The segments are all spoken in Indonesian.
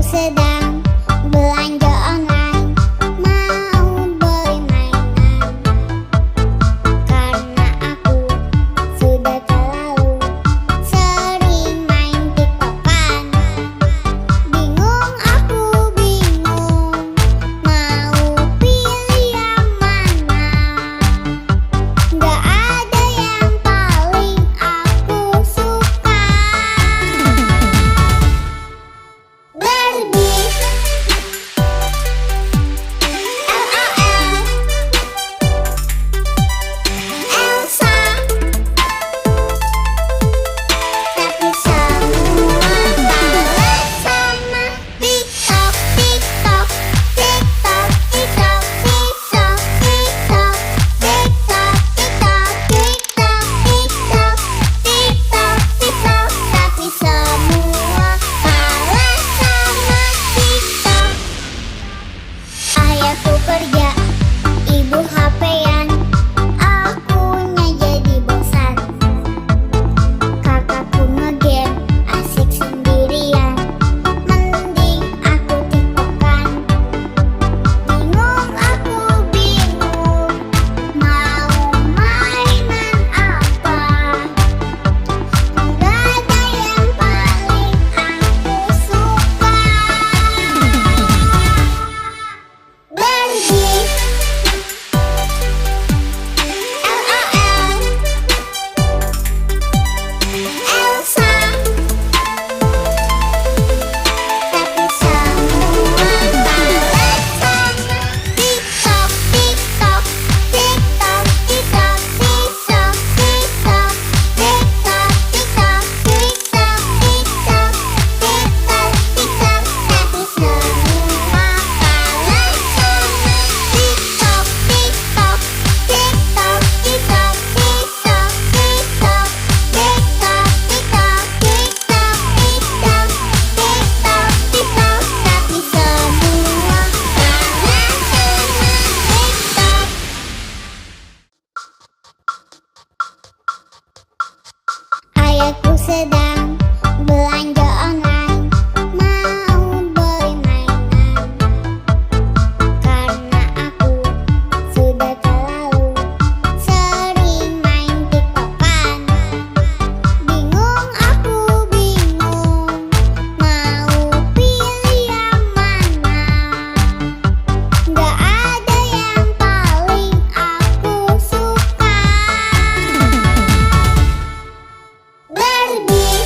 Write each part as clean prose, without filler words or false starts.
sedang belanja online, mau beli mainan. Karena aku sudah terlalu sering main tiktokan. Bingung, aku bingung, mau pilih yang mana. Gak ada yang paling aku suka. Barbie, Elsa, tapi semua kalah sama TikTok, TikTok, TikTok, TikTok, TikTok, TikTok, TikTok, TikTok, TikTok, TikTok, TikTok, tapi semua kalah sama TikTok. Ayahku kerja, ibu HP-an, akunya jadi bosan. Kakakku ngegame, asik sendirian, mending aku tiktokan. Bingung, aku bingung, mau mainan apa. Gak ada yang paling aku suka. Barbie, LOL, Elsa, tapi semua kalah sama TikTok, TikTok, TikTok, TikTok, TikTok, TikTok, TikTok, TikTok, TikTok, TikTok, TikTok, TikTok, tapi semua kalah sama TikTok, TikTok, TikTok, TikTok, TikTok, TikTok, TikTok, TikTok, TikTok, TikTok, TikTok, tapi semua kalah sama TikTok. Ayahku sedang belanja online, mau beli mainan. Karena aku sudah terlalu sering main tiktokan. Bingung, aku bingung, mau pilih yang mana. Gak ada yang paling aku suka. Barbie,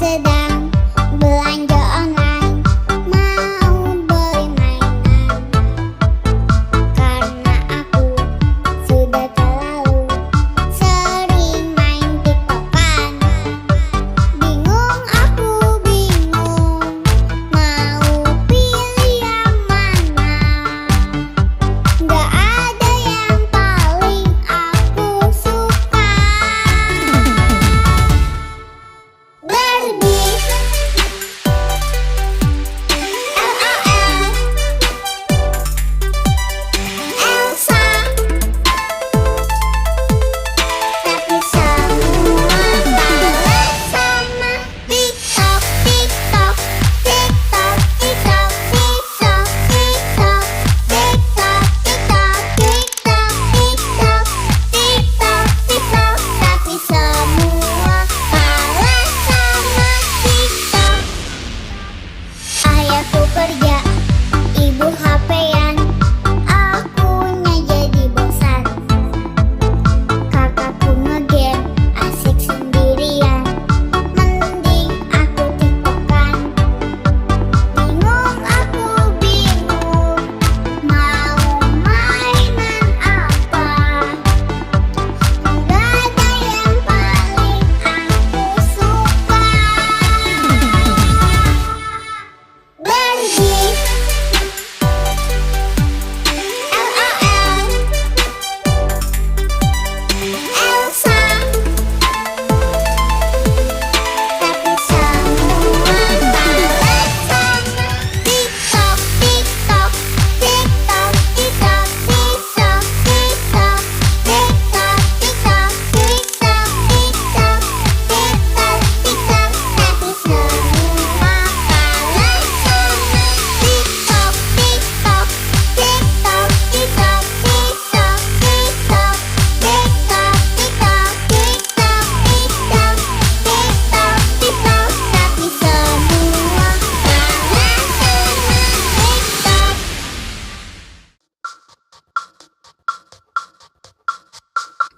sedang belanja online, mau beli mainan. Karena aku sudah terlalu sering main tiktokan. Bingung, aku bingung, mau pilih yang mana. Gak ada yang paling aku suka. Barbie, LOL, Elsa. Tapi semua kalah sama TikTok, TikTok, TikTok, TikTok, TikTok, TikTok, TikTok, TikTok, TikTok, TikTok, TikTok, TikTok. Tapi semua kalah sama TikTok. Ayahku kerja, ibu HP-an, akunya jadi bosan. Kakakku ngegame, asik sendirian, mending aku tiktokan. Bingung, aku bingung, mau mainan apa. Gak ada yang paling aku suka. Barbie, LOL, Elsa. Tapi semua kalah sama TikTok, TikTok, TikTok, TikTok, TikTok, TikTok, TikTok, TikTok, TikTok, TikTok, TikTok, TikTok. Tapi semua kalah sama TikTok, TikTok, TikTok, TikTok, TikTok, TikTok, TikTok, TikTok, TikTok, TikTok, TikTok. Tapi semua kalah sama TikTok.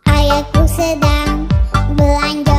Ayahku sedang belanja